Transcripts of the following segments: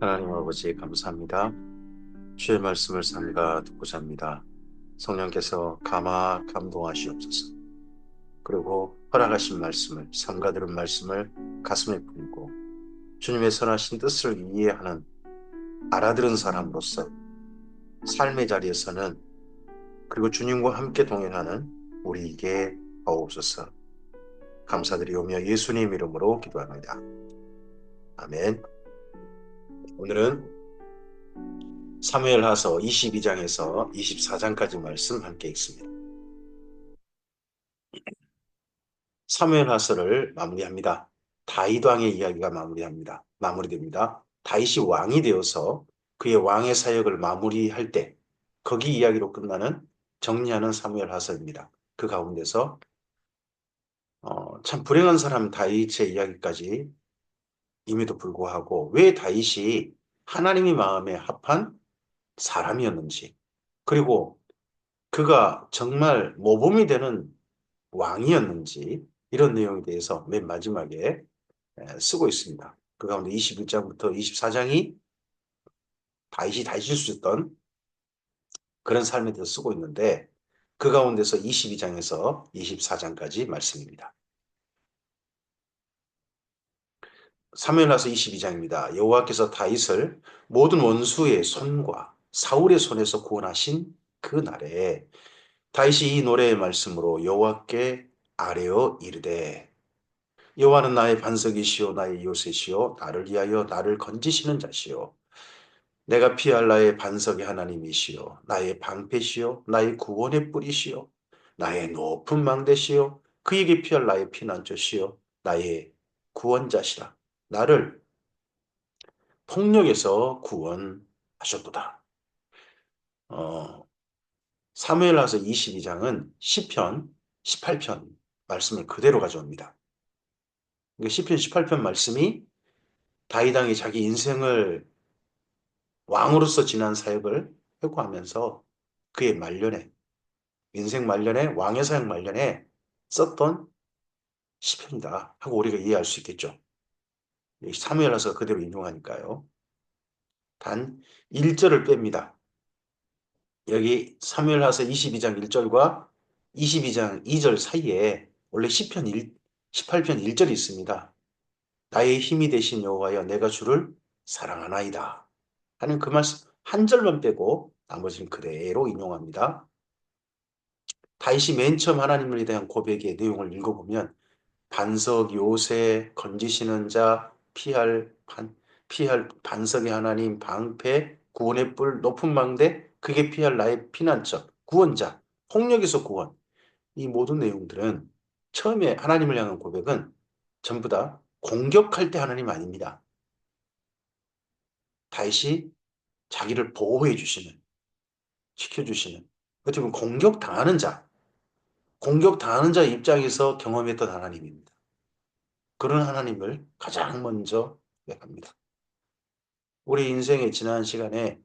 하나님 아버지 감사합니다. 주의 말씀을 삼가 듣고자 합니다. 성령께서 감동하시옵소서. 그리고 허락하신 말씀을 삼가 들은 말씀을 가슴에 품고 주님의 선하신 뜻을 이해하는 알아들은 사람으로서 삶의 자리에서는 그리고 주님과 함께 동행하는 우리에게 하옵소서. 감사드리오며 예수님 이름으로 기도합니다. 아멘. 오늘은 사무엘하서 22장에서 24장까지 말씀 함께 읽습니다. 사무엘하서를 마무리합니다. 다윗 왕의 이야기가 마무리됩니다. 다윗이 왕이 되어서 그의 왕의 사역을 마무리할 때 거기 이야기로 끝나는 정리하는 사무엘하서입니다. 그 가운데서 참 불행한 사람 다윗의 이야기까지 임에도 불구하고 왜 다윗이 하나님의 마음에 합한 사람이었는지, 그리고 그가 정말 모범이 되는 왕이었는지, 이런 내용에 대해서 맨 마지막에 쓰고 있습니다. 그 가운데 21장부터 24장이 다윗이 다실 수 있던 그런 삶에 대해서 쓰고 있는데, 그 가운데서 22장에서 24장까지 말씀입니다. 사무엘하서 22장입니다. 여호와께서 다윗을 모든 원수의 손과 사울의 손에서 구원하신 그 날에 다윗이 이 노래의 말씀으로 여호와께 아뢰어 이르되, 여호와는 나의 반석이시요 나의 요새시요 나를 위하여 나를 건지시는 자시요 내가 피할 나의 반석의 하나님이시요 나의 방패시요 나의 구원의 뿌리시요 나의 높은 망대시요 그에게 피할 나의 피난처시요 나의 구원자시라. 나를 폭력에서 구원하셨도다. 어, 사무엘하서 22장은 시편 18편 말씀을 그대로 가져옵니다. 그러니까 시편 18편 말씀이 다윗 왕이 자기 인생을 왕으로서 지난 사역을 회고하면서 그의 말년에, 인생 말년에, 왕의 사역 말년에 썼던 시편이다 하고 우리가 이해할 수 있겠죠. 사무엘하서 그대로 인용하니까요. 단 1절을 뺍니다. 여기 사무엘하서 22장 1절과 22장 2절 사이에 원래 시편 18편 1절이 있습니다. 나의 힘이 되신 여호와여 내가 주를 사랑하나이다 하는 그 말씀 한 절만 빼고 나머지는 그대로 인용합니다. 다윗이 맨 처음 하나님에 대한 고백의 내용을 읽어보면 반석, 요새, 건지시는 자, 피할 반석의 하나님, 방패, 구원의 뿔, 높은 망대, 그게 피할 나의 피난처, 구원자, 폭력에서 구원. 이 모든 내용들은 처음에 하나님을 향한 고백은 전부 다 공격할 때 하나님 아닙니다. 다윗이 자기를 보호해 주시는, 지켜주시는, 어떻게 보면 공격당하는 자 입장에서 경험했던 하나님입니다. 그런 하나님을 가장 먼저 고백합니다. 우리 인생의 지난 시간에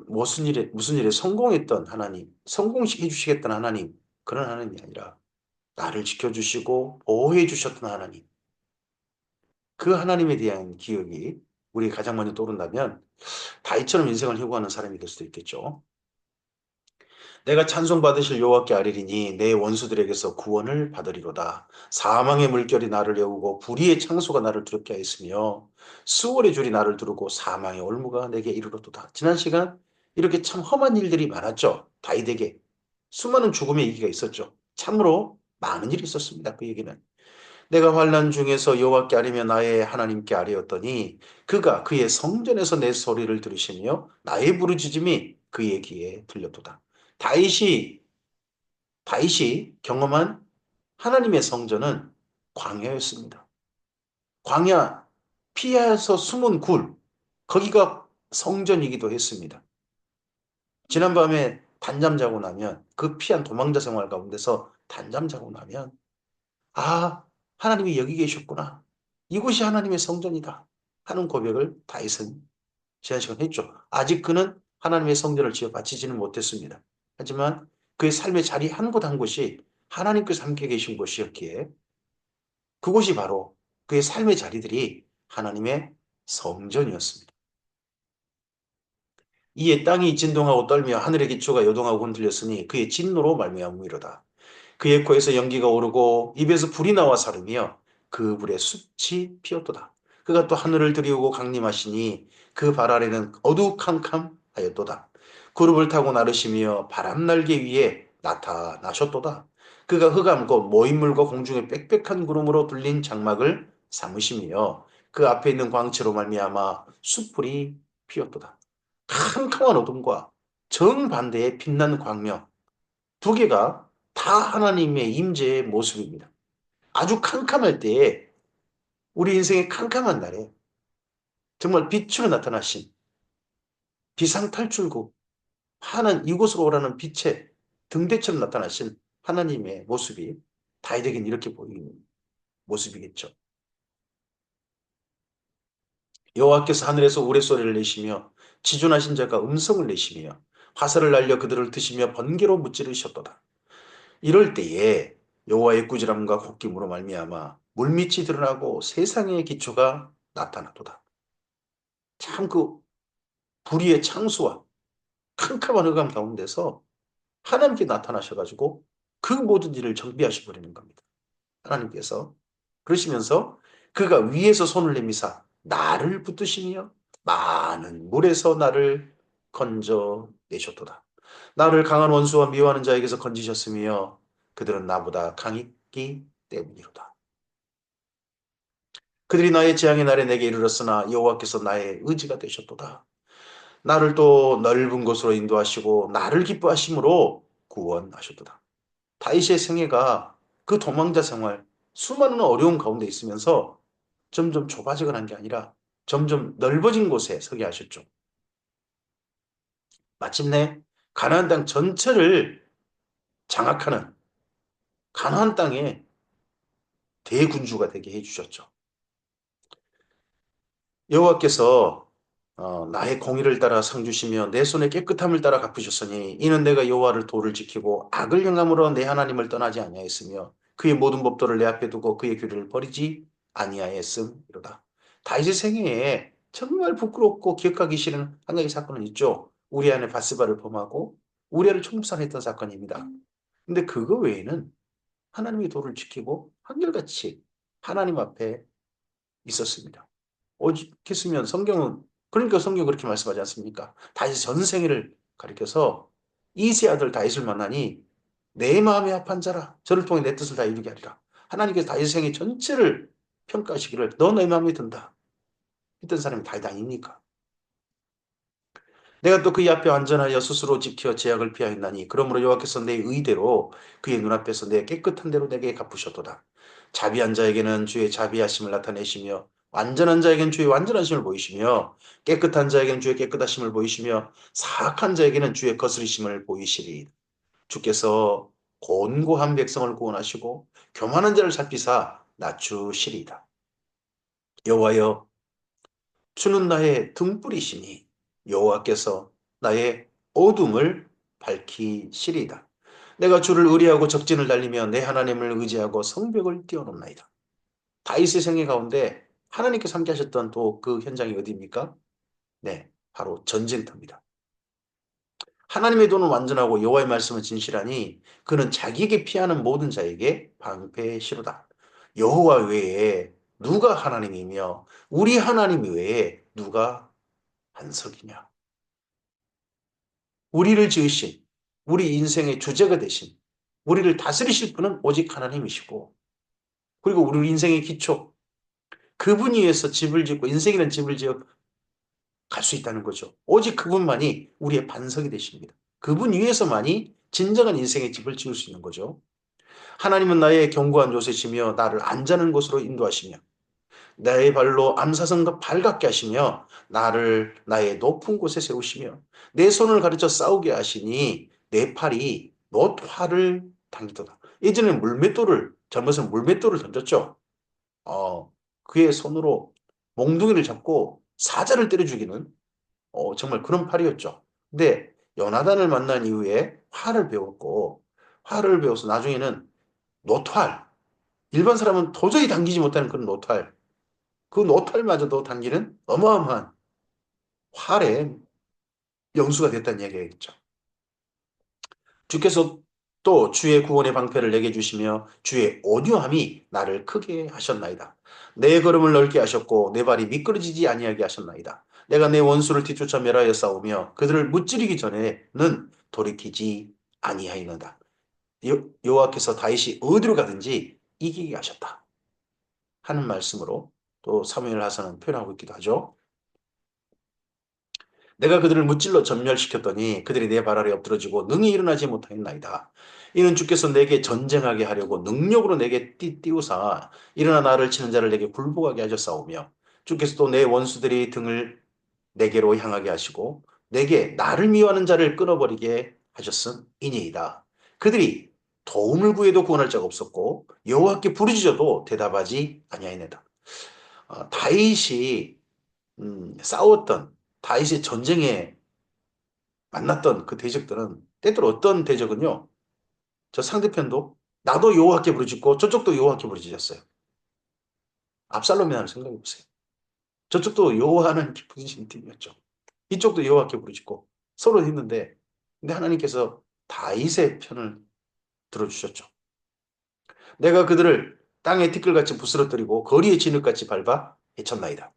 무슨 일에 성공했던 하나님, 성공시켜 주시겠던 하나님, 그런 하나님이 아니라 나를 지켜주시고 보호해 주셨던 하나님, 그 하나님에 대한 기억이 우리 가장 먼저 떠오른다면 다윗처럼 인생을 회고하는 사람이 될 수도 있겠죠. 내가 찬송받으실 여호와께 아뢰리니 내 원수들에게서 구원을 받으리로다. 사망의 물결이 나를 여우고 불의의 창소가 나를 두렵게 하였으며 수월의 줄이 나를 두르고 사망의 올무가 내게 이르렀도다. 지난 시간 이렇게 참 험한 일들이 많았죠. 다윗에게 수많은 죽음의 얘기가 있었죠. 참으로 많은 일이 있었습니다. 그 얘기는. 내가 환난 중에서 여호와께 아뢰며 나의 하나님께 아뢰었더니 그가 그의 성전에서 내 소리를 들으시며 나의 부르짖음이 그의 귀에 들렸도다. 다윗이 다윗이 경험한 하나님의 성전은 광야였습니다. 광야, 피하에서 숨은 굴, 거기가 성전이기도 했습니다. 지난밤에 단잠 자고 나면 그 피한 도망자 생활 가운데서 단잠 자고 나면 아, 하나님이 여기 계셨구나. 이곳이 하나님의 성전이다 하는 고백을 다윗은 지난 시간 했죠. 아직 그는 하나님의 성전을 지어 바치지는 못했습니다. 하지만 그의 삶의 자리 한 곳 한 곳이 하나님께서 함께 계신 곳이었기에 그곳이 바로 그의 삶의 자리들이 하나님의 성전이었습니다. 이에 땅이 진동하고 떨며 하늘의 기초가 요동하고 흔들렸으니 그의 진노로 말미암음이로다. 그의 코에서 연기가 오르고 입에서 불이 나와 사르며 그 불에 숯이 피었도다. 그가 또 하늘을 들이우고 강림하시니 그 발 아래는 어두캄캄하였도다. 구름을 타고 나르시며 바람 날개 위에 나타나셨도다. 그가 흑암 곧 모인물과 공중의 빽빽한 구름으로 둘린 장막을 삼으시며 그 앞에 있는 광채로 말미암아 숯불이 피었도다. 캄캄한 어둠과 정반대의 빛나는 광명 두 개가 다 하나님의 임재의 모습입니다. 아주 캄캄할 때에 우리 인생의 캄캄한 날에 정말 빛으로 나타나신 비상탈출구 하나님 이곳으로 오라는 빛의 등대처럼 나타나신 하나님의 모습이 다윗에게는 이렇게 보이는 모습이겠죠. 여호와께서 하늘에서 우레소리를 내시며 지존하신 자가 음성을 내시며 화살을 날려 그들을 드시며 번개로 무찌르셨도다. 이럴 때에 여호와의 꾸지람과 홑김으로 말미암아 물밑이 드러나고 세상의 기초가 나타나도다. 참 그 불의의 창수와 캄캄한 흑암 가운데서 하나님께 나타나셔가지고 그 모든 일을 정비하셔 버리는 겁니다. 하나님께서 그러시면서 그가 위에서 손을 내미사 나를 붙드시며 많은 물에서 나를 건져내셨도다. 나를 강한 원수와 미워하는 자에게서 건지셨으며 그들은 나보다 강했기 때문이로다. 그들이 나의 재앙의 날에 내게 이르렀으나 여호와께서 나의 의지가 되셨도다. 나를 또 넓은 곳으로 인도하시고 나를 기뻐하심으로 구원하셨도다. 다윗의 생애가 그 도망자 생활, 수많은 어려움 가운데 있으면서 점점 좁아지고 난 게 아니라 점점 넓어진 곳에 서게 하셨죠. 마침내 가나안 땅 전체를 장악하는 가나안 땅의 대군주가 되게 해주셨죠. 여호와께서 나의 공의를 따라 상 주시며 내 손의 깨끗함을 따라 갚으셨으니 이는 내가 여호와를 도를 지키고 악을 행함으로 내 하나님을 떠나지 아니하였으며 그의 모든 법도를 내 앞에 두고 그의 규례를 버리지 아니하였음이로다. 다윗의 생애에 정말 부끄럽고 기억하기 싫은 한 가지 사건은 있죠. 우리아의 바스바를 범하고 우리아를 총살했던 사건입니다. 근데 그거 외에는 하나님의 도를 지키고 한결같이 하나님 앞에 있었습니다. 오직 했으면 성경은 그러니까 성경 그렇게 말씀하지 않습니까? 다윗 전생애를 가리켜서 이세 아들 다윗을 만나니 내 마음에 합한 자라 저를 통해 내 뜻을 다 이루게 하리라. 하나님께서 다윗의 생애 전체를 평가하시기를 너 내 마음에 든다. 했던 사람이 다윗 아닙니까? 내가 또 그의 앞에 완전하여 스스로 지켜 제약을 피하였나니 그러므로 여호와께서 내 의대로 그의 눈앞에서 내 깨끗한 대로 내게 갚으셨도다. 자비한 자에게는 주의 자비하심을 나타내시며 완전한 자에게는 주의 완전하심을 보이시며 깨끗한 자에게는 주의 깨끗하심을 보이시며 사악한 자에게는 주의 거스리심을 보이시리. 주께서 곤고한 백성을 구원하시고 교만한 자를 살피사 낮추시리이다. 여호와여 주는 나의 등불이시니 여호와께서 나의 어둠을 밝히시리이다. 내가 주를 의뢰하고 적진을 달리며 내 하나님을 의지하고 성벽을 뛰어넘나이다. 다윗의 생애 가운데 하나님께서 함께 하셨던 또 그 현장이 어디입니까? 네, 바로 전쟁터입니다. 하나님의 도는 완전하고 여호와의 말씀은 진실하니 그는 자기에게 피하는 모든 자에게 방패시로다. 여호와 외에 누가 하나님이며 우리 하나님 외에 누가 반석이냐. 우리를 지으신, 우리 인생의 주제가 되신, 우리를 다스리실 분은 오직 하나님이시고, 그리고 우리 인생의 기초, 그분 위에서 집을 짓고 인생이라는 집을 지어 갈 수 있다는 거죠. 오직 그분만이 우리의 반석이 되십니다. 그분 위에서만이 진정한 인생의 집을 지을 수 있는 거죠. 하나님은 나의 견고한 요새시며 나를 안전한 곳으로 인도하시며 내 발로 암사성과 발같게 하시며 나를 나의 높은 곳에 세우시며 내 손을 가르쳐 싸우게 하시니 내 팔이 놋 활을 당기도다. 예전에 물맷돌을 젊어서 물맷돌을 던졌죠. 그의 손으로 몽둥이를 잡고 사자를 때려 죽이는 정말 그런 팔이었죠. 근데 요나단을 만난 이후에 활을 배웠고 활을 배워서 나중에는 노활 일반 사람은 도저히 당기지 못하는 그런 노활 그 노탈마저도 당기는 어마어마한 활에 영수가 됐다는 이야기겠죠. 주께서 또 주의 구원의 방패를 내게 주시며 주의 온유함이 나를 크게 하셨나이다. 내 걸음을 넓게 하셨고 내 발이 미끄러지지 아니하게 하셨나이다. 내가 내 원수를 뒤쫓아 멸하여 싸우며 그들을 무찌르기 전에는 돌이키지 아니하였는다. 여호와께서 다윗이 어디로 가든지 이기게 하셨다 하는 말씀으로 또 사무엘하서는 표현하고 있기도 하죠. 내가 그들을 무찔러 전멸시켰더니 그들이 내 발 아래 엎드러지고 능히 일어나지 못하였나이다. 이는 주께서 내게 전쟁하게 하려고 능력으로 내게 띠띠우사 일어나 나를 치는 자를 내게 굴복하게 하셨사오며 주께서 또 내 원수들이 등을 내게로 향하게 하시고 내게 나를 미워하는 자를 끊어버리게 하셨음이니이다. 그들이 도움을 구해도 구원할 자가 없었고 여호와께 부르짖어도 대답하지 아니하였나이다. 다윗이 싸웠던 다윗의 전쟁에 만났던 그 대적들은 때때로 어떤 대적은요. 저 상대편도 나도 여호와께 부르짖고 저쪽도 여호와께 부르짖었어요. 압살롬이 나를 생각해 보세요. 저쪽도 여호와는 부르짖는 팀이었죠. 이쪽도 여호와께 부르짖고 서로 했는데 근데 하나님께서 다윗의 편을 들어주셨죠. 내가 그들을 땅에 티끌같이 부스러뜨리고 거리에 진흙같이 밟아 해쳤나이다.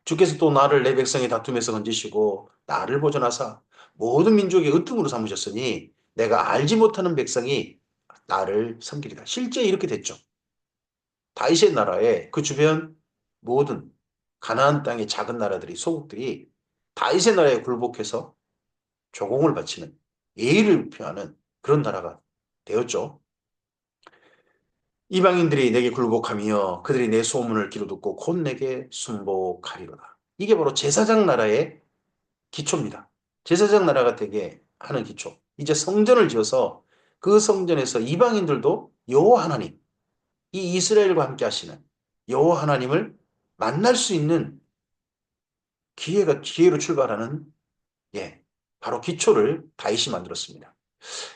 주께서 또 나를 내 백성의 다툼에서 건지시고 나를 보존하사 모든 민족의 으뜸으로 삼으셨으니 내가 알지 못하는 백성이 나를 섬기리다. 실제 이렇게 됐죠. 다윗의 나라에 그 주변 모든 가나안 땅의 작은 나라들이 소국들이 다윗의 나라에 굴복해서 조공을 바치는 예의를 표하는 그런 나라가 되었죠. 이방인들이 내게 굴복하며 그들이 내 소문을 귀로 듣고 곧 내게 순복하리로다. 이게 바로 제사장 나라의 기초입니다. 제사장 나라가 되게 하는 기초. 이제 성전을 지어서 그 성전에서 이방인들도 여호와 하나님, 이 이스라엘과 함께 하시는 여호와 하나님을 만날 수 있는 기회로 출발하는 예, 바로 기초를 다윗이 만들었습니다.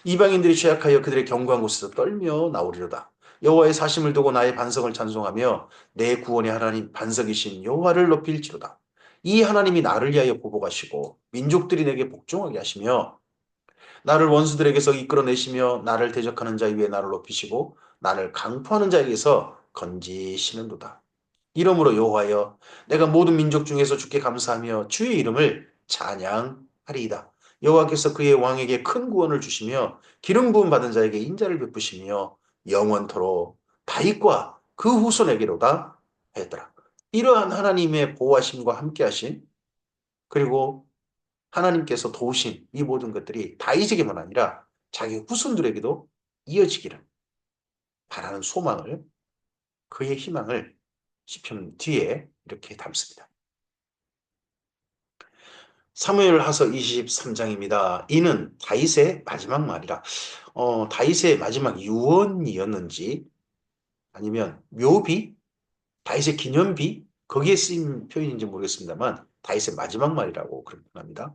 이방인들이 죄악하여 그들의 견고한 곳에서 떨며 나오리로다. 여호와의 사심을 두고 나의 반석을 찬송하며 내 구원의 하나님 반석이신 여호와를 높일지로다. 이 하나님이 나를 위하여 보복하시고 민족들이 내게 복종하게 하시며 나를 원수들에게서 이끌어내시며 나를 대적하는 자 위에 나를 높이시고 나를 강포하는 자에게서 건지시는도다. 이러므로 여호와여 내가 모든 민족 중에서 주께 감사하며 주의 이름을 찬양하리이다. 여호와께서 그의 왕에게 큰 구원을 주시며 기름 부음 받은 자에게 인자를 베푸시며 영원토록 다윗과 그 후손에게로다 하였더라. 이러한 하나님의 보호하심과 함께하신 그리고 하나님께서 도우신 이 모든 것들이 다윗에게만 아니라 자기 후손들에게도 이어지기를 바라는 소망을 그의 희망을 시편 뒤에 이렇게 담습니다. 사무엘하서 23장입니다. 이는 다윗의 마지막 말이라. 다윗의 마지막 유언이었는지 아니면 묘비, 다윗의 기념비 거기에 쓰인 표현인지 모르겠습니다만 다윗의 마지막 말이라고 그렇게 합니다.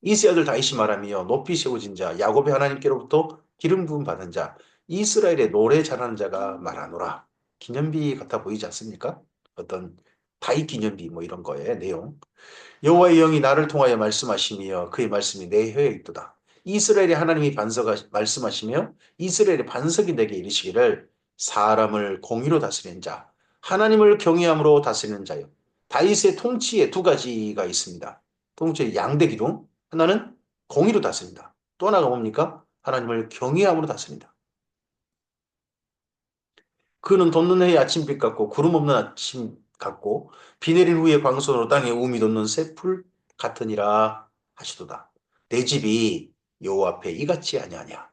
이세 아들 다윗이 말하며 높이 세워진 자 야곱의 하나님께로부터 기름 부음 받은 자 이스라엘의 노래 잘하는 자가 말하노라. 기념비 같아 보이지 않습니까? 어떤 다윗 기념비 뭐 이런 거의 내용. 여호와의 영이 나를 통하여 말씀하시며 그의 말씀이 내 혀에 있도다. 이스라엘의 하나님이 말씀하시며 이스라엘의 반석이 내게 이르시기를 사람을 공의로 다스리는 자, 하나님을 경외함으로 다스리는 자요. 다윗의 통치에 두 가지가 있습니다. 통치의 양대 기둥, 하나는 공의로 다스린다. 또 하나가 뭡니까? 하나님을 경외함으로 다스린다. 그는 돋는 해의 아침빛 같고 구름 없는 아침 같고 비 내린 후에 광선으로 땅에 우미 돋는 새풀 같으니라 하시도다. 내 집이 여호와 앞에 이같이 아니하냐.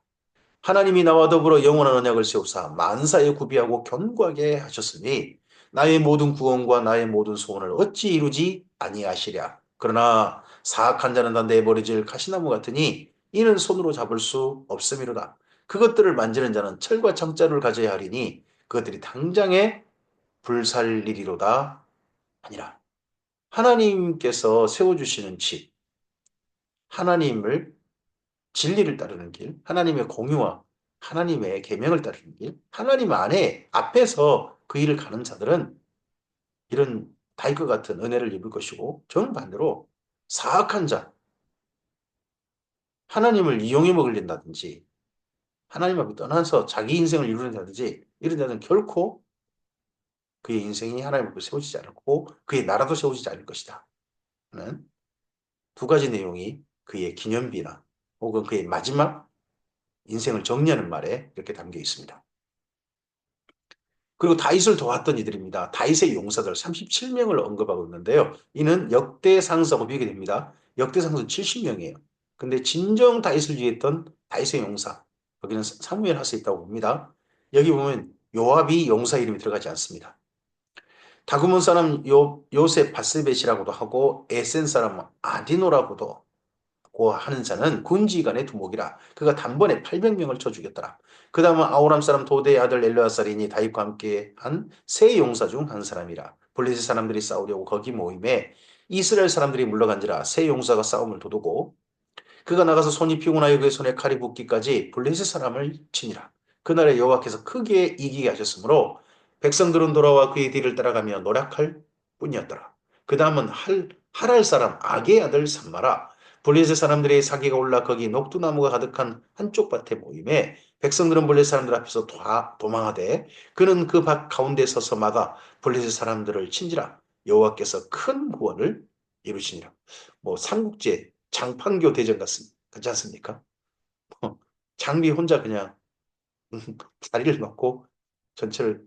하나님이 나와 더불어 영원한 언약을 세우사 만사에 구비하고 견고하게 하셨으니 나의 모든 구원과 나의 모든 소원을 어찌 이루지 아니하시랴. 그러나 사악한 자는 다 내버려질 가시나무 같으니 이는 손으로 잡을 수 없음이로다. 그것들을 만지는 자는 철과 청자를 가져야 하리니 그것들이 당장에 불살리리로다 아니라. 하나님께서 세워주시는 집, 하나님을 진리를 따르는 길, 하나님의 공유와 하나님의 계명을 따르는 길, 하나님 안에 앞에서 그 일을 가는 자들은 이런 다윗과 같은 은혜를 입을 것이고 정반대로 사악한 자, 하나님을 이용해 먹으린다든지 하나님 앞에 떠나서 자기 인생을 이루는다든지 이런 자는 결코 그의 인생이 하나님 앞에 세워지지 않고 그의 나라도 세워지지 않을 것이다. 는 두 가지 내용이 그의 기념비나 혹은 그의 마지막 인생을 정리하는 말에 이렇게 담겨 있습니다. 그리고 다윗을 도왔던 이들입니다. 다윗의 용사들 37명을 언급하고 있는데요. 이는 역대상서하고 비교가 됩니다. 역대상서 70명이에요. 근데 진정 다윗을 위했던 다윗의 용사, 여기는 사무엘 할 수 있다고 봅니다. 여기 보면 요압이 용사 이름이 들어가지 않습니다. 다그몬 사람 요셉 바스벳이라고도 하고 에센 사람 아디노라고도 고 하는 자는 군지간의 두목이라. 그가 단번에 800명을 쳐 죽였더라. 그 다음은 아우람 사람 도대의 아들 엘르아살이니 다윗과 함께 한 세 용사 중 한 사람이라. 블레셋 사람들이 싸우려고 거기 모임에 이스라엘 사람들이 물러간지라. 세 용사가 싸움을 도두고 그가 나가서 손이 피곤하여 그의 손에 칼이 붙기까지 블레셋 사람을 치니라. 그날에 여호와께서 크게 이기게 하셨으므로 백성들은 돌아와 그의 뒤를 따라가며 노력할 뿐이었더라. 그 다음은 하랄 사람 악의 아들 삼마라. 블레셋 사람들의 사기가 올라 거기 녹두나무가 가득한 한쪽 밭에 모임에 백성들은 블레셋 사람들 앞에서 도망하되 그는 그 밭 가운데 서서 막아 블레셋 사람들을 친지라. 여호와께서 큰 구원을 이루시니라. 뭐 삼국지 장판교 대전 같지 않습니까? 장비 혼자 그냥 다리를 놓고 전체를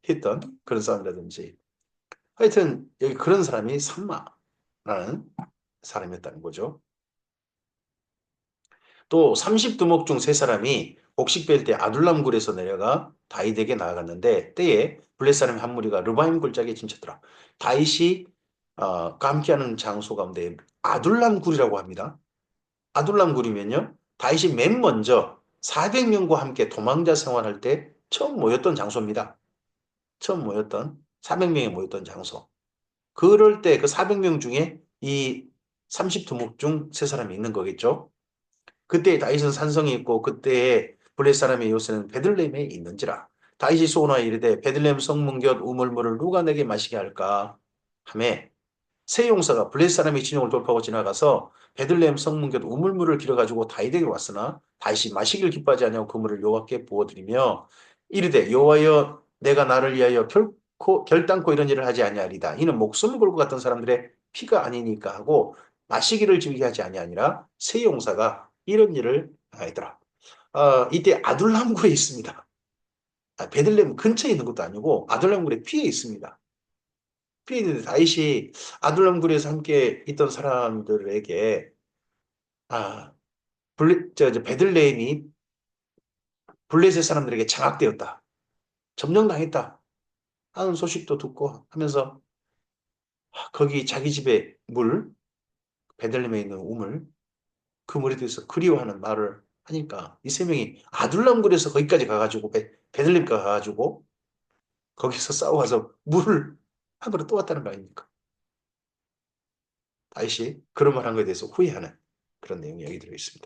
했던 그런 싸움이라든지 하여튼 여기 그런 사람이 삼마라는 사람이었다는 거죠. 또 30두목 중 세 사람이 곡식 뺄 때 아둘람 굴에서 내려가 다윗에게 나아갔는데 때에 블레 사람의 한 무리가 르바임 골짜기에 침쳤더라. 다윗이 함께하는 장소 가운데 아둘람 굴이라고 합니다. 아둘람 굴이면요. 다윗이 맨 먼저 400명과 함께 도망자 생활할 때 처음 모였던 장소입니다. 처음 모였던 400명이 모였던 장소. 그럴 때 그 400명 중에 이 30두목 중 세 사람이 있는 거겠죠. 그때 다윗은 산성이 있고 그때의 블레 사람의 요새는 베들레헴에 있는지라. 다윗이 소원하여 이르되 베들레헴 성문 곁 우물물을 누가 내게 마시게 할까 하매 세 용사가 블레 사람의 진영을 돌파하고 지나가서 베들레헴 성문 곁 우물물을 길어가지고 다윗에게 왔으나 다윗이 마시기를 기뻐하지 아니하고 그 물을 여호와께 부어드리며 이르되 여호와여 내가 나를 위하여 결단코 이런 일을 하지 아니하리다. 이는 목숨을 걸고 갔던 사람들의 피가 아니니까 하고 마시기를 즐기게 하지 아니하니라. 세 용사가 이런 일을 하더라. 이때 아둘람굴에 있습니다. 베들레헴 근처에 있는 것도 아니고 아둘람굴의 피해 있습니다. 피해 있는데 다윗이 아둘람굴에서 함께 있던 사람들에게 아, 베들레헴이 블레셋 사람들에게 장악되었다. 점령당했다. 하는 소식도 듣고 하면서 거기 자기 집에 베들레헴에 있는 우물, 그 물에 대해서 그리워하는 말을 하니까 이 세 명이 아둘람굴에서 거기까지 가가지고 베들레헴까지 가가지고 거기서 싸워서 물을 한 그릇 또 왔다는 거 아닙니까? 다윗이 그런 말 한 거에 대해서 후회하는 그런 내용이 여기 들어 있습니다.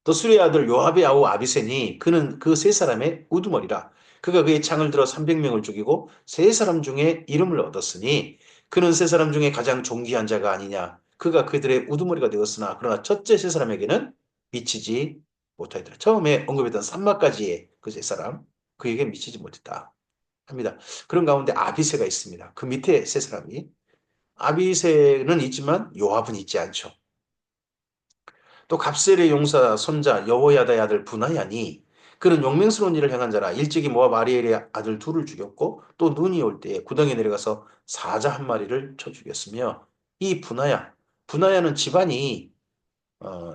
또 수리의 아들 요압의 아우 아비센이 그는 그 세 사람의 우두머리라. 그가 그의 창을 들어 300명을 죽이고 세 사람 중에 이름을 얻었으니 그는 세 사람 중에 가장 존귀한 자가 아니냐. 그가 그들의 우두머리가 되었으나 그러나 첫째 세 사람에게는 미치지 못하였더라. 처음에 언급했던 산마까지의 그 세 사람 그에게 미치지 못했다 합니다. 그런 가운데 아비세가 있습니다. 그 밑에 세 사람이 아비세는 있지만 요압은 있지 않죠. 또 갑셀의 용사 손자 여호야다의 아들 분하야니 그는 용맹스러운 일을 행한 자라. 일찍이 모압 아리엘의 아들 둘을 죽였고 또 눈이 올 때에 구덩이에 내려가서 사자 한 마리를 쳐 죽였으며 이 분하야는 집안이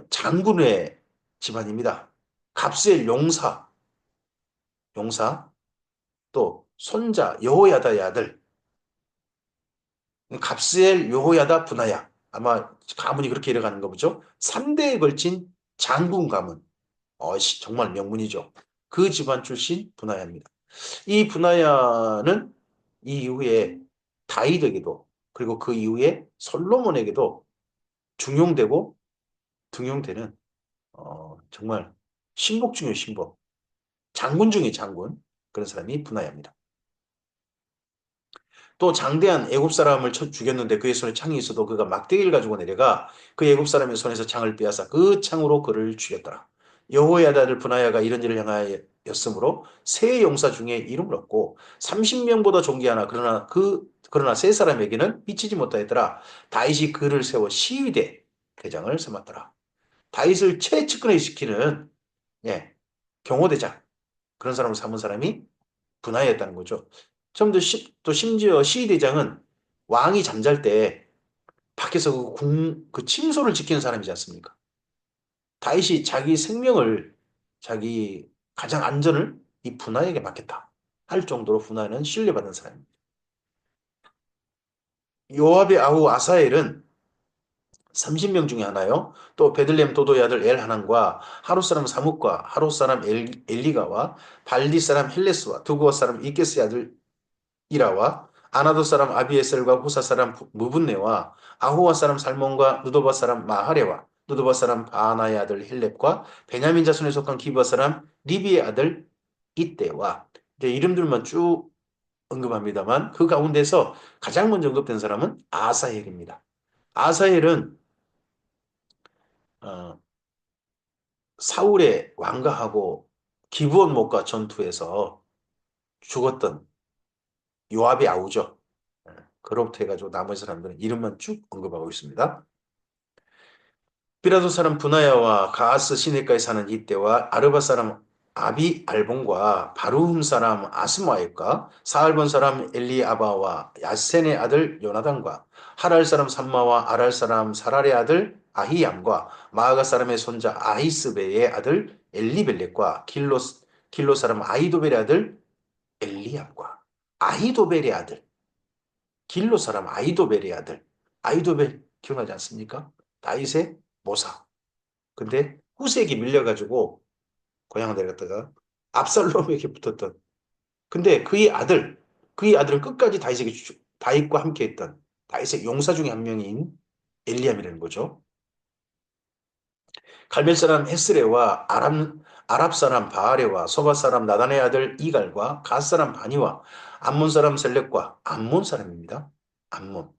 장군의 집안입니다. 갑셀 용사 또 손자 여호야다의 아들 갑스엘, 요호야다, 분하야. 아마 가문이 그렇게 이어가는 거 보죠. 3대에 걸친 장군 가문. 정말 명문이죠. 그 집안 출신 분하야입니다. 이 분하야는 이 이후에 다윗에게도 그리고 그 이후에 솔로몬에게도 중용되고 등용되는 정말 신복 중의 신복, 장군 중의 장군 그런 사람이 분하야입니다. 또 장대한 애굽 사람을 쳐 죽였는데 그의 손에 창이 있어도 그가 막대기를 가지고 내려가 그 애굽 사람의 손에서 창을 빼앗아 그 창으로 그를 죽였더라. 여호야다 아들 분하야가 이런 일을 행하였으므로 세 용사 중에 이름을 얻고 30명보다 존귀하나 그러나 세 사람에게는 미치지 못하였더라. 다윗이 그를 세워 시위대 대장을 삼았더라. 다윗을 최측근에 시키는 예, 경호대장 그런 사람을 삼은 사람이 분하였다는 거죠. 또 심지어 시위대장은 왕이 잠잘 때 밖에서 그 침소를 지키는 사람이지 않습니까? 다윗이 자기 생명을 자기 가장 안전을 이 분하에게 맡겼다 할 정도로 분하는 신뢰받는 사람입니다. 요압의 아우 아사엘은 30명 중에 하나요. 또 베들레헴 도도의 아들 엘하난과 하루 사람 사뭇과 하루 사람 엘리가와 발디 사람 헬레스와 두고 사람 이케스의 아들 이라와 아나도 사람 아비에셀과 호사 사람 무분네와 아호와 사람 살몬과 누도바 사람 마하레와 누도바 사람 바나의 아들 헬렙과 베냐민 자손에 속한 기브아 사람 리비의 아들 이때와 이제 이름들만 쭉 언급합니다만 그 가운데서 가장 먼저 언급된 사람은 아사헬입니다. 아사헬은 어, 사울의 왕가하고 기브온 목과 전투에서 죽었던 요압의 아우죠. 그로부터 해가지고 나머지 사람들은 이름만 쭉 언급하고 있습니다. 비라도 사람 분하야와 가아스 시내가에 사는 이때와 아르바 사람 아비 알본과 바루흠 사람 아스마엘과 사알본 사람 엘리아바와 야센의 아들 요나단과 하랄 사람 삼마와 아랄 사람 사랄의 아들 아히얌과 마아가 사람의 손자 아히스베의 아들 엘리벨렉과 길로 사람 아히도벨의 아들 엘리압과 아히도벨의 아들 길로 사람 아이도벨의 아들. 아이도벨 기억나지 않습니까? 다윗의 모사. 근데 후세에게 밀려가지고 고향을 내렸다가 압살롬에게 붙었던. 근데 그의 아들은 끝까지 다윗과 함께했던 다윗의 용사 중에 한 명인 엘리암이라는 거죠. 갈멜 사람 헤스레와 아랍 사람 바아레와 소바 사람 나단의 아들 이갈과 갓 사람 바니와 암몬 사람 셀렉과 암몬 사람입니다. 암몬.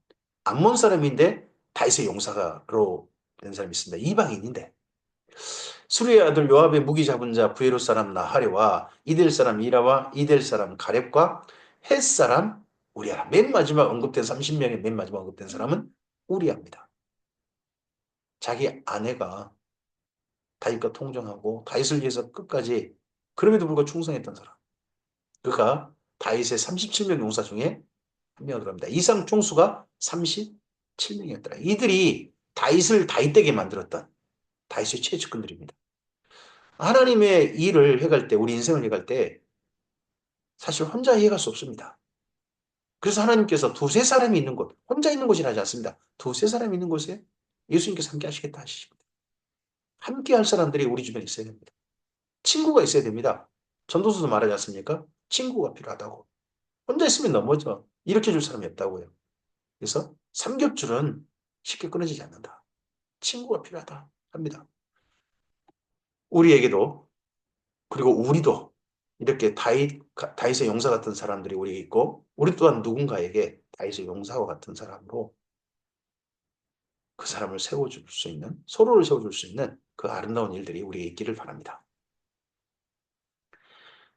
암몬 사람인데 다윗의 용사로 된 사람이 있습니다. 이방인인데 수리의 아들 요압의 무기 잡은 자 부에로 사람 나하레와 이델 사람 이라와 이델 사람 가렙과 헷 사람 우리아라. 맨 마지막 언급된 30명의 맨 마지막 언급된 사람은 우리아입니다. 자기 아내가 다윗과 통정하고 다윗을 위해서 끝까지 그럼에도 불구하고 충성했던 사람. 그가 다윗의 37명 용사 중에 한 명을 합니다. 이상 총수가 37명이었더라. 이들이 다윗을 다윗되게 만들었던 다윗의 최측근들입니다. 하나님의 일을 해갈 때, 우리 인생을 해갈 때 사실 혼자 해갈 수 없습니다. 그래서 하나님께서 두세 사람이 있는 곳, 혼자 있는 곳이라 하지 않습니다. 두세 사람이 있는 곳에 예수님께서 함께 하시겠다 하십니다. 함께 할 사람들이 우리 주변에 있어야 됩니다. 친구가 있어야 됩니다. 전도서도 말하지 않습니까? 친구가 필요하다고. 혼자 있으면 넘어져. 일으켜 줄 사람이 없다고요. 그래서 삼겹줄은 쉽게 끊어지지 않는다. 친구가 필요하다 합니다. 우리에게도 그리고 우리도 이렇게 다윗의 용사 같은 사람들이 우리에게 있고 우리 또한 누군가에게 다윗의 용사와 같은 사람으로 그 사람을 세워줄 수 있는 서로를 세워줄 수 있는 그 아름다운 일들이 우리에게 있기를 바랍니다.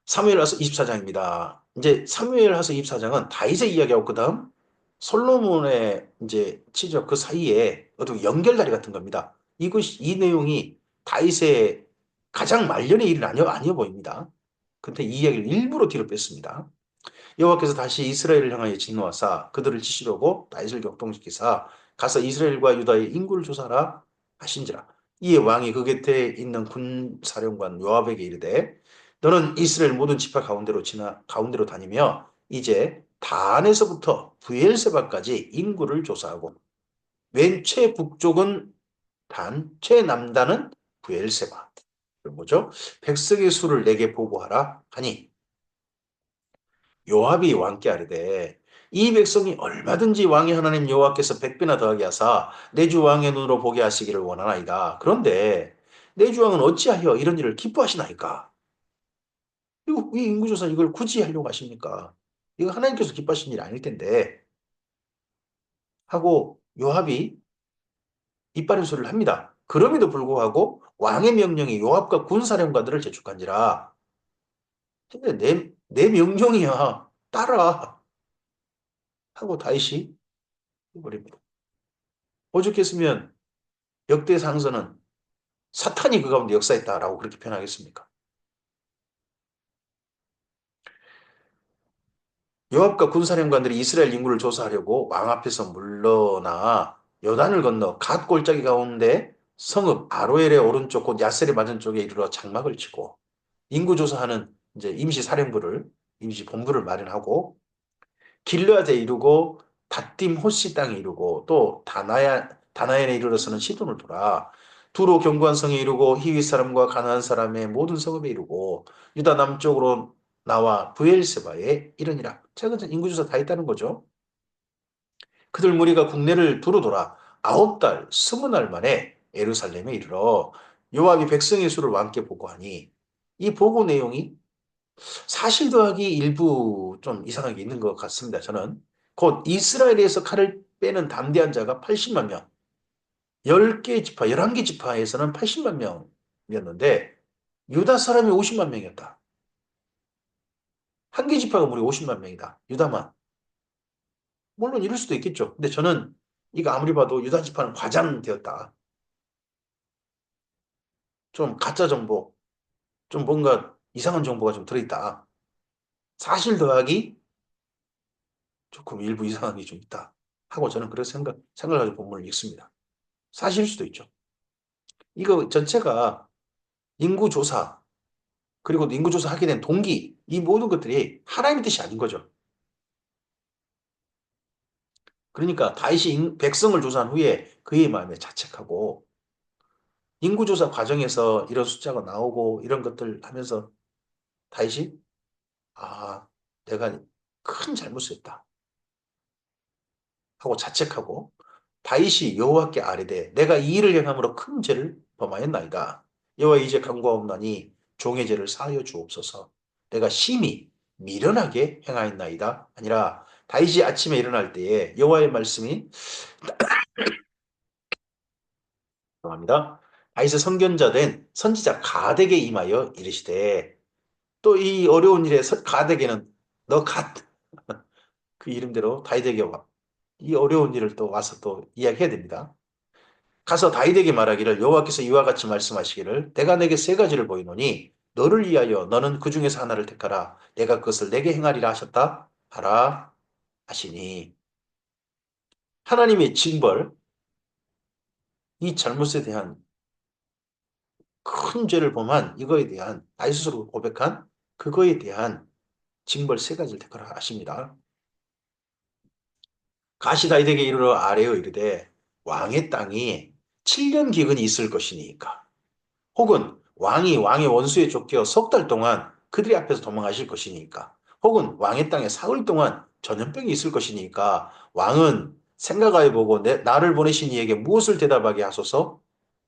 사무엘하서 24장입니다. 이제 사무엘하서 24장은 다윗의 이야기하고 그다음 솔로몬의 이제 치죠. 그 사이에 어떤 연결다리 같은 겁니다. 이 내용이 다윗의 가장 말년의 일은 아니어 보입니다. 근데 이 이야기를 일부러 뒤로 뺐습니다. 여호와께서 다시 이스라엘을 향하여 진노하사 그들을 치시려고 다윗을 격동시키사 가서 이스라엘과 유다의 인구를 조사하라 하신지라. 이에 왕이 그 곁에 있는 군사령관 요압에게 이르되 너는 이스라엘 모든 지파 가운데로 다니며 이제 단에서부터 부엘세바까지 인구를 조사하고 왼 최북쪽은 단, 최남단은 부엘세바. 뭐죠? 백성의 수를 내게 보고하라 하니 요압이 왕께 아뢰되 이 백성이 얼마든지 왕의 하나님 여호와께서 100배나 더하게 하사 내 주 왕의 눈으로 보게 하시기를 원하나이다. 그런데 내 주 왕은 어찌하여 이런 일을 기뻐하시나이까? 이 인구조사 이걸 굳이 하려고 하십니까? 이거 하나님께서 기뻐하시는 일이 아닐 텐데 하고 요압이 이빠른 소리를 합니다. 그럼에도 불구하고 왕의 명령이 요압과 군사령관들을 재촉한지라. 근데 내 명령이야. 따라. 하고 다윗이 해버립니다. 오죽했으면 역대 상서는 사탄이 그 가운데 역사했다라고 그렇게 표현하겠습니까? 요압과 군사령관들이 이스라엘 인구를 조사하려고 왕 앞에서 물러나 요단을 건너 갓 골짜기 가운데 성읍 아로엘의 오른쪽 곧 야셀의 맞은 쪽에 이르러 장막을 치고 인구 조사하는 이제 임시 본부를 마련하고 길르앗에 이르고 닷딤 호시 땅에 이르고 또 다나엘에 이르러서는 시돈을 돌아 두로 견고한 성에 이르고 히윗 사람과 가나안 사람의 모든 성읍에 이르고 유다 남쪽으로 나와 브엘세바에 이르니라. 최근 인구조사 다 있다는 거죠. 그들 무리가 국내를 두루 돌아 9달 20날 만에 예루살렘에 이르러 요압이 백성의 수를 왕께 보고하니 이 보고 내용이 사실 더하기 일부 좀 이상하게 있는 것 같습니다. 저는 곧 이스라엘에서 칼을 빼는 담대한 자가 80만 명, 10개 지파, 11개 지파에서는 80만 명이었는데 유다 사람이 50만 명이었다. 한 개 지파가 무려 50만 명이다. 유다만. 물론 이럴 수도 있겠죠. 근데 저는 이거 아무리 봐도 유다 지파는 과장되었다. 좀 가짜 정보, 좀 뭔가 이상한 정보가 좀 들어있다. 사실 더하기 조금 일부 이상한 게 좀 있다. 하고 저는 그런 생각을 가지고 본문을 읽습니다. 사실일 수도 있죠. 이거 전체가 인구조사, 그리고 인구조사 하게 된 동기, 이 모든 것들이 하나님의 뜻이 아닌 거죠. 그러니까 다윗이 백성을 조사한 후에 그의 마음에 자책하고 인구조사 과정에서 이런 숫자가 나오고 이런 것들 하면서 다윗이 아, 내가 큰 잘못을 했다 하고 자책하고 다윗이 여호와께 아뢰되 내가 이 일을 행함으로 큰 죄를 범하였나이다. 여호와 이제 간구하옵나니 종의 죄를 사하여 주옵소서. 내가 심히 미련하게 행하였나이다. 아니라 다윗이 아침에 일어날 때에 여호와의 말씀이 합니다. 다윗의 선견자 된 선지자 가덱에 임하여 이르시되 또 이 어려운 일에 가덱에는 너 갓, 그 이름대로 다윗에게 와. 이 어려운 일을 또 와서 또 이야기해야 됩니다. 가서 다윗에게 말하기를 여호와께서 이와 같이 말씀하시기를 내가 내게 세 가지를 보이노니 너를 위하여 너는 그 중에서 하나를 택하라. 내가 그것을 내게 행하리라 하셨다. 하라 하시니 하나님의 징벌, 이 잘못에 대한 큰 죄를 범한 이거에 대한 다윗 스스로 고백한 그거에 대한 징벌 세 가지를 택하라 하십니다. 가시 다윗에게 이르러 아뢰어 이르되 왕의 땅이 7년 기근이 있을 것이니까 혹은 왕의 원수에 쫓겨 석 달 동안 그들의 앞에서 도망하실 것이니까 혹은 왕의 땅에 사흘 동안 전염병이 있을 것이니까 왕은 생각하여 보고 나를 보내신 이에게 무엇을 대답하게 하소서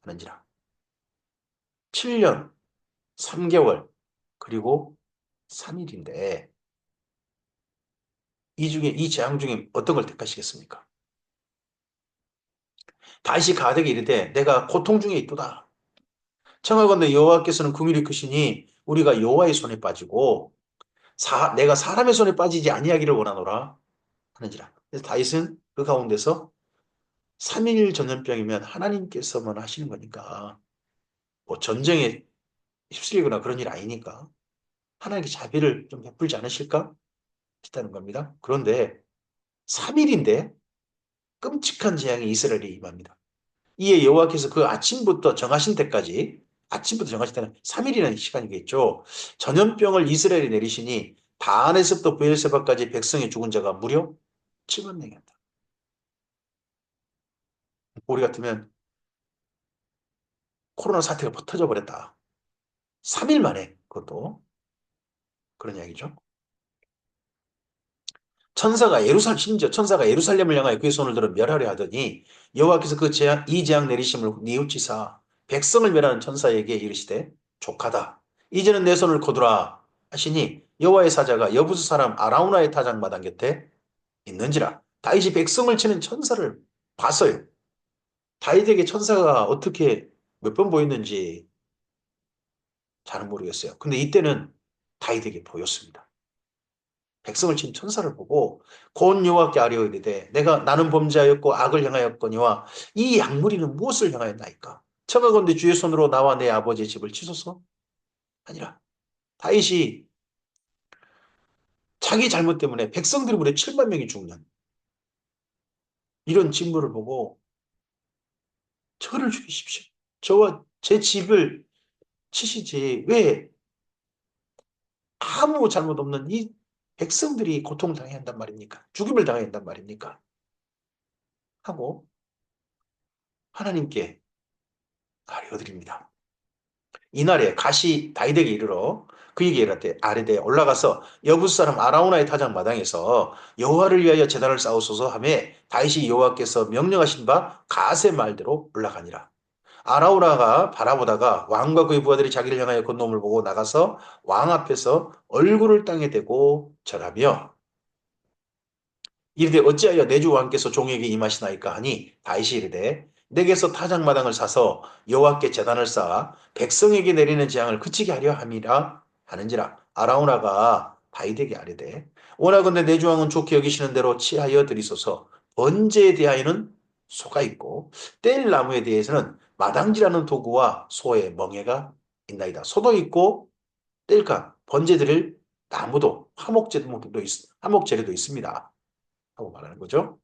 하는지라. 7년, 3개월, 그리고 3일인데 이 재앙 중에 어떤 걸 택하시겠습니까? 다시 가되게 이르되 내가 고통 중에 있도다. 청하건대 여호와께서는 긍휼이 크시니 우리가 여호와의 손에 빠지고 내가 사람의 손에 빠지지 아니하기를 원하노라 하는지라. 그래서 다윗은 그 가운데서 3일 전염병이면 하나님께서만 하시는 거니까 뭐 전쟁에 휩쓸리거나 그런 일 아니니까 하나님께 자비를 좀 베풀지 않으실까 싶다는 겁니다. 그런데 3일인데 끔찍한 재앙이 이스라엘에 임합니다. 이에 여호와께서 그 아침부터 정하신 때는 3일이라는 시간이겠죠. 전염병을 이스라엘에 내리시니 다안에서부터 브엘세바까지 백성의 죽은 자가 무려 7만 명이었다. 우리 같으면 코로나 사태가 터져 버렸다. 3일 만에 그것도 그런 이야기죠. 심지어 천사가 예루살렘을 향하여 그의 손을 들어 멸하려 하더니 여호와께서 이 재앙 내리심을 뉘우치사 백성을 멸하는 천사에게 이르시되 족하다. 이제는 내 손을 거두라 하시니 여호와의 사자가 여부수 사람 아라우나의 타작마당 곁에 있는지라. 다윗이 백성을 치는 천사를 봤어요. 다윗에게 천사가 어떻게 몇 번 보였는지 잘은 모르겠어요. 근데 이때는 다윗에게 보였습니다. 백성을 친 천사를 보고 곧 여호와께 아뢰오리되 내가 나는 범죄하였고 악을 행하였거니와 이 양무리는 무엇을 향하였나이까? 청하건대 주의 손으로 나와 내 아버지의 집을 치소서. 아니라 다윗이 자기 잘못 때문에 백성들이 무려 7만 명이 죽는 이런 징벌을 보고 저를 죽이십시오. 저와 제 집을 치시지 왜 아무 잘못 없는 이 백성들이 고통을 당해야 한단 말입니까? 죽임을 당해야 한단 말입니까? 하고 하나님께 아뢰어드립니다. 이날에 가시 다윗에게 이르러 그에게 이르되 아뢰되 올라가서 여부스 사람 아라우나의 타작 마당에서 여호와를 위하여 제단을 쌓으소서 하며 다윗이 여호와께서 명령하신 바 갓의 말대로 올라가니라. 아라우나가 바라보다가 왕과 그의 부하들이 자기를 향하여 건너옴을 보고 나가서 왕 앞에서 얼굴을 땅에 대고 절하며 이르되 어찌하여 내 주 왕께서 종에게 임하시나이까 하니 다윗이 이르되 내게서 타작마당을 사서 여호와께 제단을 쌓아 백성에게 내리는 재앙을 그치게 하려 함이라 하는지라. 아라우나가 다윗에게 아뢰되 원하건대 내 주 왕은 좋게 여기시는 대로 치하여 드리소서. 번제에 대하여는 소가 있고 뗄 나무에 대해서는 마당지라는 도구와 소의 멍에가 있나이다. 소도 있고 뗄까 번제 드릴 나무도 화목재료도 있습니다. 하고 말하는 거죠.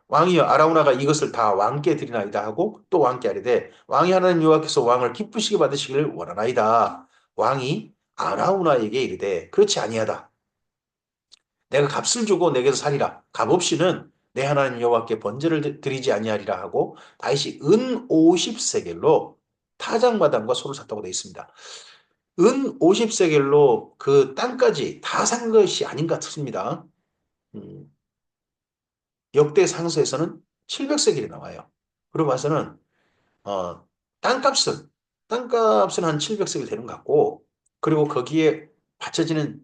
왕이여 아라우나가 이것을 다 왕께 드리나이다 하고 또 왕께 아뢰되 왕이 하나님 여호와께서 왕을 기쁘시게 받으시기를 원하나이다. 왕이 아라우나에게 이르되 그렇지 아니하다. 내가 값을 주고 내게서 살리라. 값 없이는 내 하나님 여호와께 번제를 드리지 아니하리라 하고 다윗이 은 50세겔로 타작마당과 소를 샀다고 되어 있습니다. 은 50세겔로 그 땅까지 다 산 것이 아닌 것 같습니다. 음, 역대 상서에서는 700세겔이 나와요. 그러고 봐서는 어, 땅값은 땅값은 한 700세겔 되는 것 같고 그리고 거기에 바쳐지는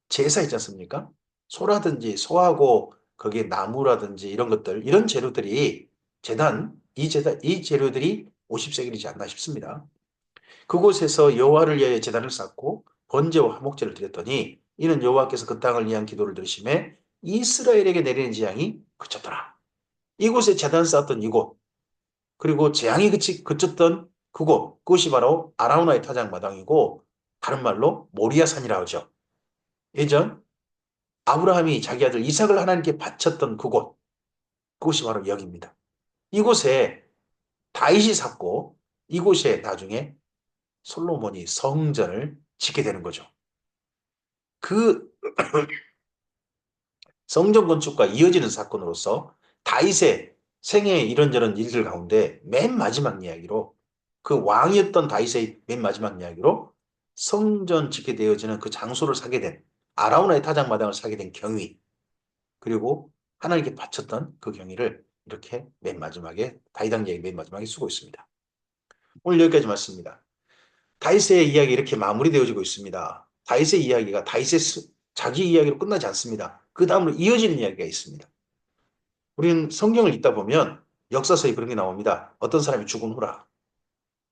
제사 있지 않습니까? 소라든지 소하고 거기에 나무라든지 이런 것들 이런 재료들이 이 재료들이 50세겔이지 않나 싶습니다. 그곳에서 여호와를 위하여 제단을 쌓고 번제와 화목제를 드렸더니 이는 여호와께서 그 땅을 위한 기도를 들으심에 이스라엘에게 내리는 재앙이 그쳤더라. 이곳에 제단 쌓았던 이곳 그리고 재앙이 그쳤던 그곳이 바로 아라우나의 타작 마당이고 다른 말로 모리아산이라고 하죠. 예전 아브라함이 자기 아들 이삭을 하나님께 바쳤던 그곳이 바로 여기입니다. 이곳에 다윗이 샀고 이곳에 나중에 솔로몬이 성전을 짓게 되는 거죠. 그 성전 건축과 이어지는 사건으로서 다윗의 생애의 이런저런 일들 가운데 맨 마지막 이야기로 그 왕이었던 다윗의 맨 마지막 이야기로 성전 짓게 되어지는 그 장소를 사게 된 아라우나의 타작마당을 사게 된 경위 그리고 하나님께 바쳤던 그 경위를 이렇게 맨 마지막에 다윗왕 이야기 맨 마지막에 쓰고 있습니다. 오늘 여기까지 맞습니다. 다윗의 이야기 이렇게 마무리되어지고 있습니다. 다윗의 이야기가 자기 이야기로 끝나지 않습니다. 그 다음으로 이어지는 이야기가 있습니다. 우리는 성경을 읽다 보면 역사서에 그런 게 나옵니다. 어떤 사람이 죽은 후라.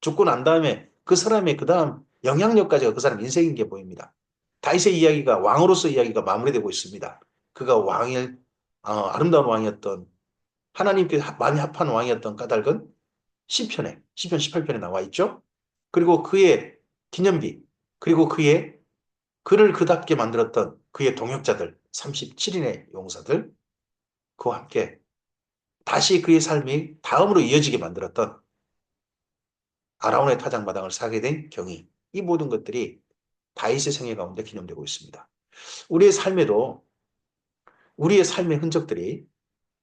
죽고 난 다음에 그 사람의 그 다음 영향력까지가 그 사람 인생인 게 보입니다. 다윗의 이야기가 왕으로서 이야기가 마무리되고 있습니다. 그가 아름다운 왕이었던 하나님께 많이 합한 왕이었던 까닭은 시편 18편에 나와 있죠. 그리고 그의 기념비, 그리고 그를 그답게 만들었던 그의 동역자들, 37인의 용사들, 그와 함께 다시 그의 삶이 다음으로 이어지게 만들었던 아라운의 타작마당을 사게 된 경위, 이 모든 것들이 다윗의 생애 가운데 기념되고 있습니다. 우리의 삶에도 우리의 삶의 흔적들이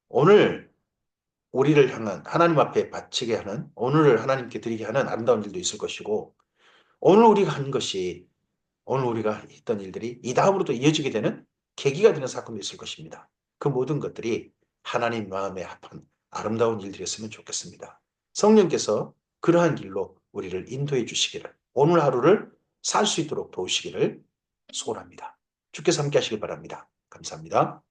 오늘 우리를 향한 하나님 앞에 바치게 하는 오늘을 하나님께 드리게 하는 아름다운 일도 있을 것이고 오늘 우리가 했던 일들이 이 다음으로도 이어지게 되는 계기가 되는 사건도 있을 것입니다. 그 모든 것들이 하나님 마음에 합한 아름다운 일들이었으면 좋겠습니다. 성령께서 그러한 길로 우리를 인도해 주시기를 오늘 하루를 살 수 있도록 도우시기를 소원합니다. 주께서 함께 하시길 바랍니다. 감사합니다.